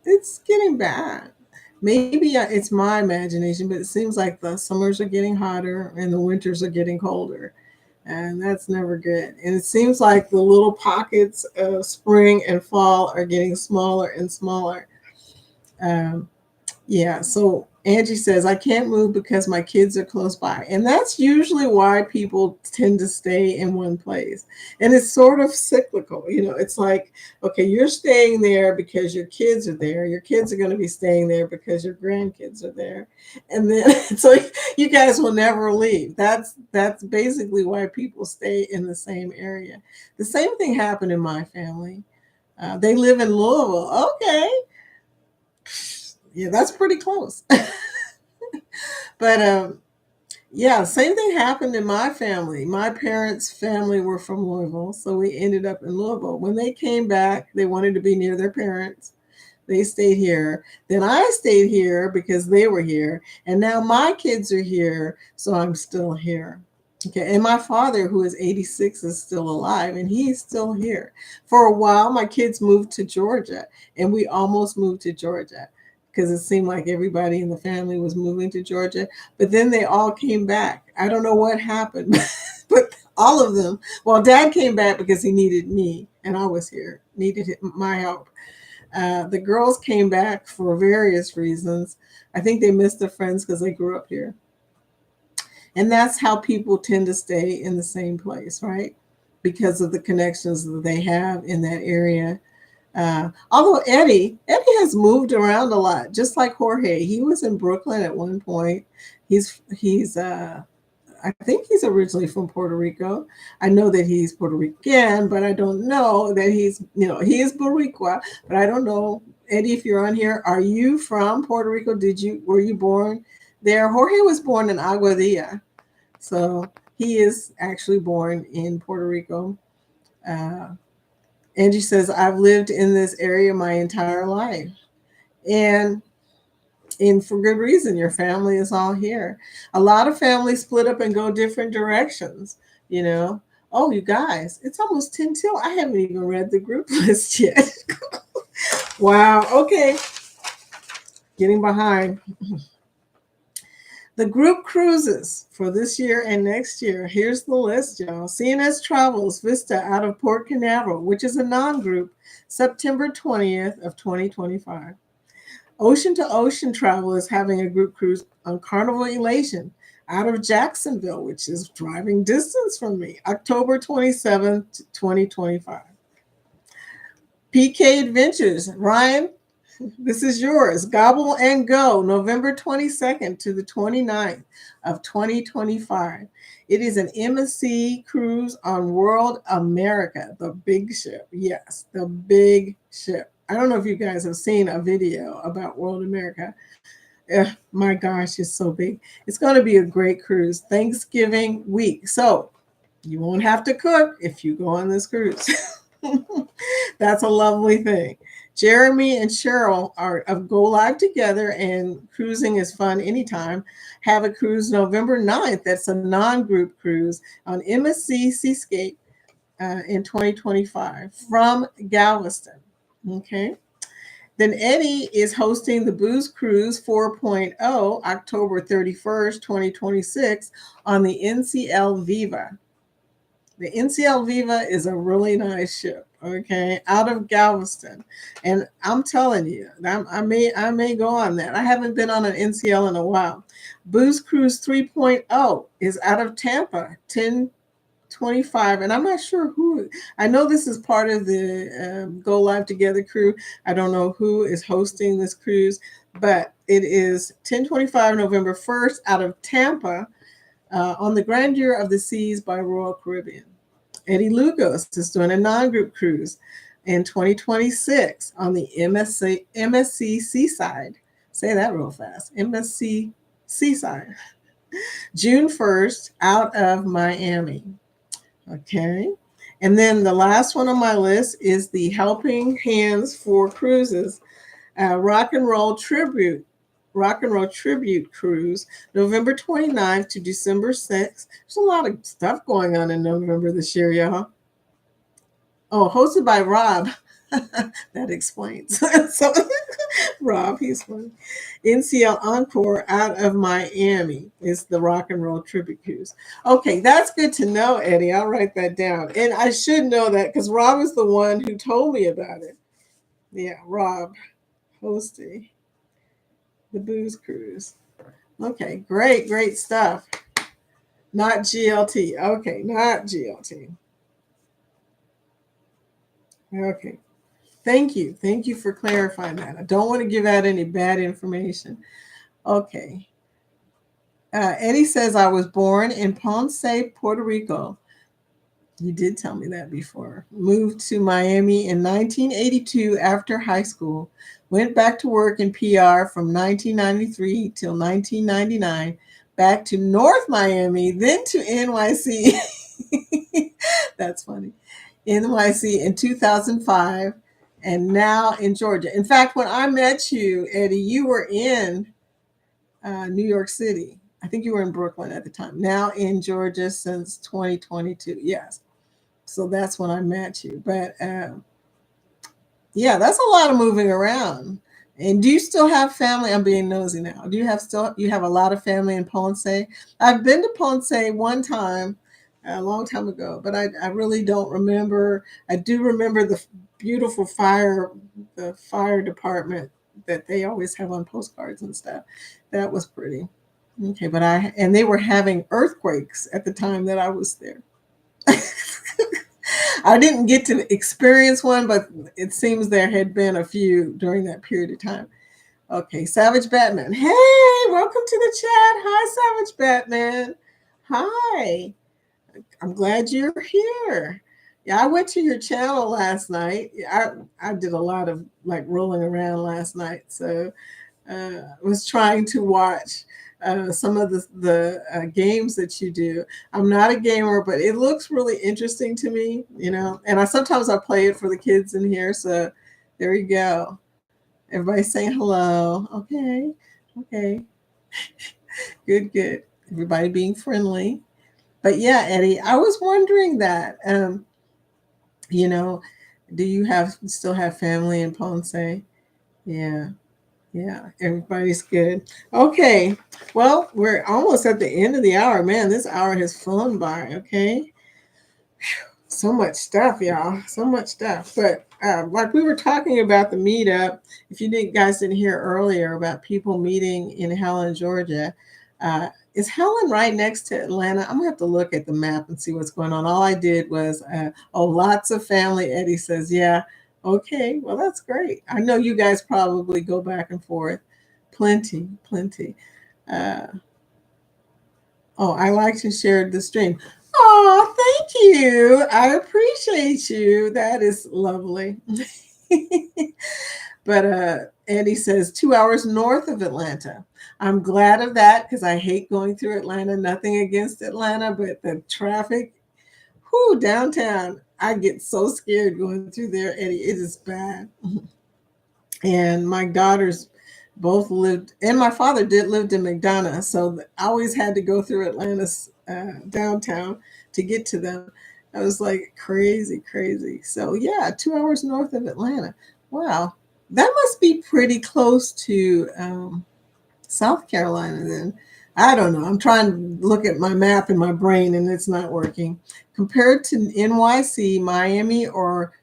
It's getting bad. Maybe it's my imagination, but it seems like the summers are getting hotter and the winters are getting colder, and that's never good. And it seems like the little pockets of spring and fall are getting smaller and smaller. Um, yeah, so Angie says, I can't move because my kids are close by. And that's usually why people tend to stay in one place. And it's sort of cyclical. It's like, okay, you're staying there because your kids are there. Your kids are going to be staying there because your grandkids are there. And then so you guys will never leave. That's basically why people stay in the same area. The same thing happened in my family. They live in Louisville. Okay, yeah, that's pretty close. But yeah, same thing happened in my family. My parents' family were from Louisville, so we ended up in Louisville. When they came back, they wanted to be near their parents. They stayed here. Then I stayed here because they were here. And now my kids are here, so I'm still here. Okay. And my father, who is 86, is still alive and he's still here. For a while, my kids moved to Georgia and we almost moved to Georgia because it seemed like everybody in the family was moving to Georgia. But then they all came back. I don't know what happened, but all of them. Well, dad came back because he needed me and I was here, needed my help. The girls came back for various reasons. I think they missed their friends because they grew up here. And that's how people tend to stay in the same place, right? Because of the connections that they have in that area. Although Eddie has moved around a lot, just like Jorge. He was in Brooklyn at one point. He's I think he's originally from Puerto Rico. I know that he's Puerto Rican, but I don't know that he is Boricua, but I don't know. Eddie, if you're on here, are you from Puerto Rico? Were you born there? Jorge was born in Aguadilla. So he is actually born in Puerto Rico. Uh, Angie says, I've lived in this area my entire life. And for good reason. Your family is all here. A lot of families split up and go different directions, you know. Oh, you guys, it's almost 10 till. I haven't even read the group list yet. Wow. Okay. Getting behind. The group cruises for this year and next year. Here's the list, y'all. CNS Travels Vista out of Port Canaveral, which is a non-group, September 20th of 2025. Ocean to Ocean Travel is having a group cruise on Carnival Elation out of Jacksonville, which is driving distance from me, October 27th, 2025. PK Adventures, Ryan, this is yours. Gobble and Go, November 22nd to the 29th of 2025. It is an MSC cruise on World America, the big ship. Yes, the big ship. I don't know if you guys have seen a video about World America. My gosh, it's so big. It's going to be a great cruise. Thanksgiving week. So you won't have to cook if you go on this cruise. That's a lovely thing. Jeremy and Cheryl are of Go Live Together, and cruising is fun anytime. Have a cruise November 9th. That's a non-group cruise on MSC Seascape in 2025 from Galveston. Okay. Then Eddie is hosting the Booze Cruise 4.0 October 31st, 2026 on the NCL Viva. The NCL Viva is a really nice ship. Okay, out of Galveston, and I'm telling you, I may go on that. I haven't been on an NCL in a while. Booze Cruise 3.0 is out of Tampa, 10/25, and I'm not sure who. I know this is part of the Go Live Together crew. I don't know who is hosting this cruise, but it is 10/25 November 1st out of Tampa on the Grandeur of the Seas by Royal Caribbean. Eddie Lugos is doing a non-group cruise in 2026 on the MSC Seaside. Say that real fast. MSC Seaside. June 1st out of Miami. Okay. And then the last one on my list is the Helping Hands for Cruises Rock and Roll Tribute Cruise, November 29th to December 6th. There's a lot of stuff going on in November this year, y'all. Oh, hosted by Rob. That explains. So, Rob, he's funny. NCL Encore out of Miami is the Rock and Roll Tribute Cruise. Okay, that's good to know, Eddie. I'll write that down. And I should know that because Rob is the one who told me about it. Yeah, Rob hosting the Booze Cruise. Okay, great stuff. Not GLT. Okay, not GLT. Okay. Thank you. Thank you for clarifying that. I don't want to give out any bad information. Okay. Eddie says I was born in Ponce, Puerto Rico. You did tell me that before. Moved to Miami in 1982 after high school. Went back to work in PR from 1993 till 1999. Back to North Miami, then to NYC. That's funny. NYC in 2005, and now in Georgia. In fact, when I met you, Eddie, you were in New York City. I think you were in Brooklyn at the time. Now in Georgia since 2022. Yes. So that's when I met you. But yeah, that's a lot of moving around. And do you still have family? I'm being nosy now. Do you have a lot of family in Ponce? I've been to Ponce one time a long time ago, but I really don't remember. I do remember the beautiful the fire department that they always have on postcards and stuff. That was pretty. Okay, but and they were having earthquakes at the time that I was there. I didn't get to experience one, but it seems there had been a few during that period of time. Okay, Savage Batman. Hey, welcome to the chat. Hi, Savage Batman. Hi. I'm glad you're here. Yeah, I went to your channel last night. I did a lot of like rolling around last night, so was trying to watch some of the games that you do. I'm not a gamer, but it looks really interesting to me, you know. And sometimes I play it for the kids in here. So there you go. Everybody's saying hello. Okay, okay, good. Everybody being friendly. But yeah, Eddie, I was wondering that. You know, do you still have family in Ponce? Yeah. Yeah, everybody's good. Okay. Well, we're almost at the end of the hour. Man, this hour has flown by. Okay. So much stuff, y'all. So much stuff. But like we were talking about the meetup, if you guys didn't hear earlier about people meeting in Helen, Georgia, is Helen right next to Atlanta? I'm gonna have to look at the map and see what's going on. All I did was, lots of family. Eddie says, yeah. Okay, well, that's great. I know you guys probably go back and forth. Plenty. Uh, I like to share the stream. Oh, thank you. I appreciate you. That is lovely. But Andy says 2 hours north of Atlanta. I'm glad of that because I hate going through Atlanta. Nothing against Atlanta, but the traffic, downtown, I get so scared going through there, Eddie. It is bad. And my daughters both lived, and my father did lived in McDonough, so I always had to go through Atlanta's downtown to get to them. I was like crazy. So yeah, 2 hours north of Atlanta. Wow, that must be pretty close to South Carolina then. I don't know. I'm trying to look at my map in my brain and it's not working. Compared to NYC, Miami, or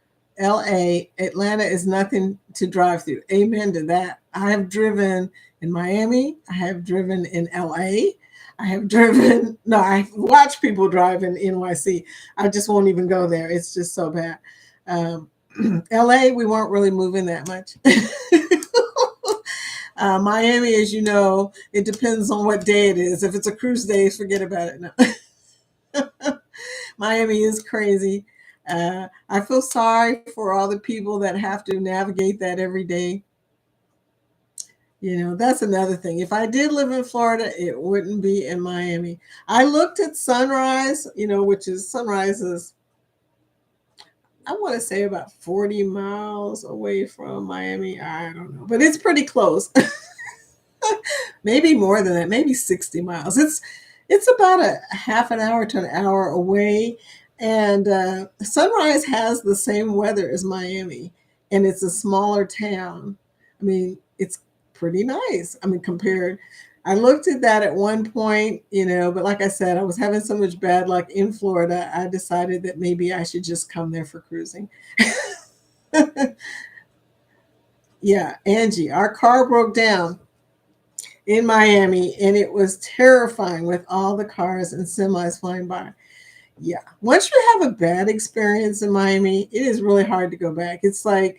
LA, Atlanta is nothing to drive through. Amen to that. I have driven in Miami. I have driven in LA. I have driven, no, I watch people drive in NYC. I just won't even go there. It's just so bad. Um, LA, we weren't really moving that much. Miami, as you know, it depends on what day it is. If it's a cruise day, forget about it. No. Miami is crazy. I feel sorry for all the people that have to navigate that every day. You know, that's another thing. If I did live in Florida, it wouldn't be in Miami. I looked at Sunrise, you know, which is Sunrise is, I want to say about 40 miles away from Miami. I don't know, but it's pretty close. Maybe more than that, maybe 60 miles. It's about a half an hour to an hour away. And Sunrise has the same weather as Miami, and it's a smaller town. I mean, it's pretty nice. I mean, compared, I looked at that at one point, you know, but like I said, I was having so much bad luck in Florida, I decided that maybe I should just come there for cruising. Yeah, Angie, our car broke down in Miami, and it was terrifying with all the cars and semis flying by. Yeah. Once you have a bad experience in Miami, it is really hard to go back. It's like,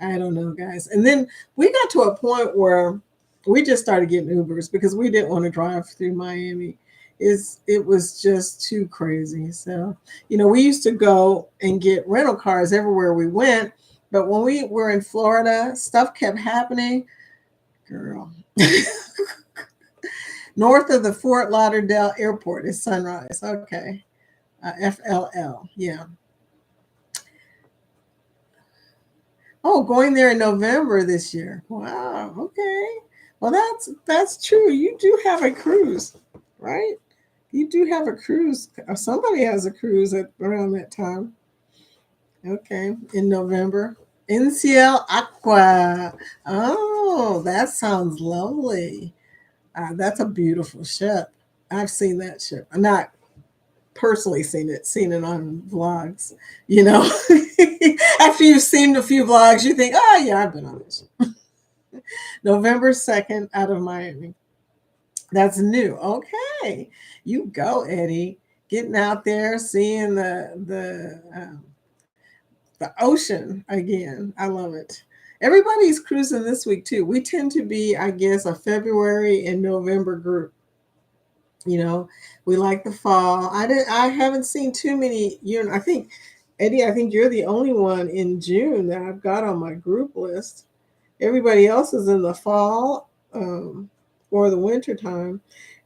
I don't know, guys. And then we got to a point where we just started getting Ubers because we didn't want to drive through Miami. It was just too crazy. So, you know, we used to go and get rental cars everywhere we went. But when we were in Florida, stuff kept happening. Girl. North of the Fort Lauderdale Airport is Sunrise. Okay. FLL. Yeah. Oh, going there in November this year. Wow. Okay. Well, that's true. You do have a cruise, right? You do have a cruise. Somebody has a cruise at around that time. Okay, in November. NCL Aqua. Oh, that sounds lovely. That's a beautiful ship. I've seen that ship. I'm not personally seen it on vlogs. You know, after you've seen a few vlogs, you think, oh yeah, I've been on this. November 2nd out of Miami. That's new. Okay, you go, Eddie. Getting out there, seeing the ocean again. I love it. Everybody's cruising this week too. We tend to be, I guess, a February and November group. You know, we like the fall. I haven't seen too many. You know, I think Eddie, I think you're the only one in June that I've got on my group list. Everybody else is in the fall or the winter time.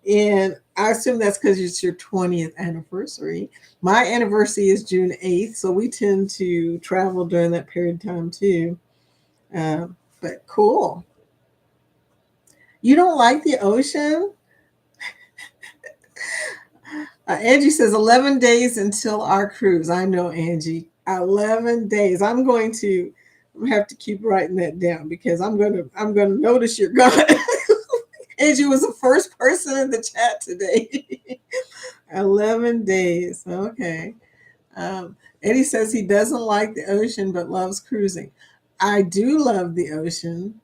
And I assume that's because it's your 20th anniversary. My anniversary is June 8th, so we tend to travel during that period of time too. But cool. You don't like the ocean? Angie says 11 days until our cruise. I know, Angie. 11 days. I'm have to keep writing that down because I'm gonna notice you're gone. Angie was the first person in the chat today. 11 days. Okay. Eddie says he doesn't like the ocean but loves cruising. I do love the ocean.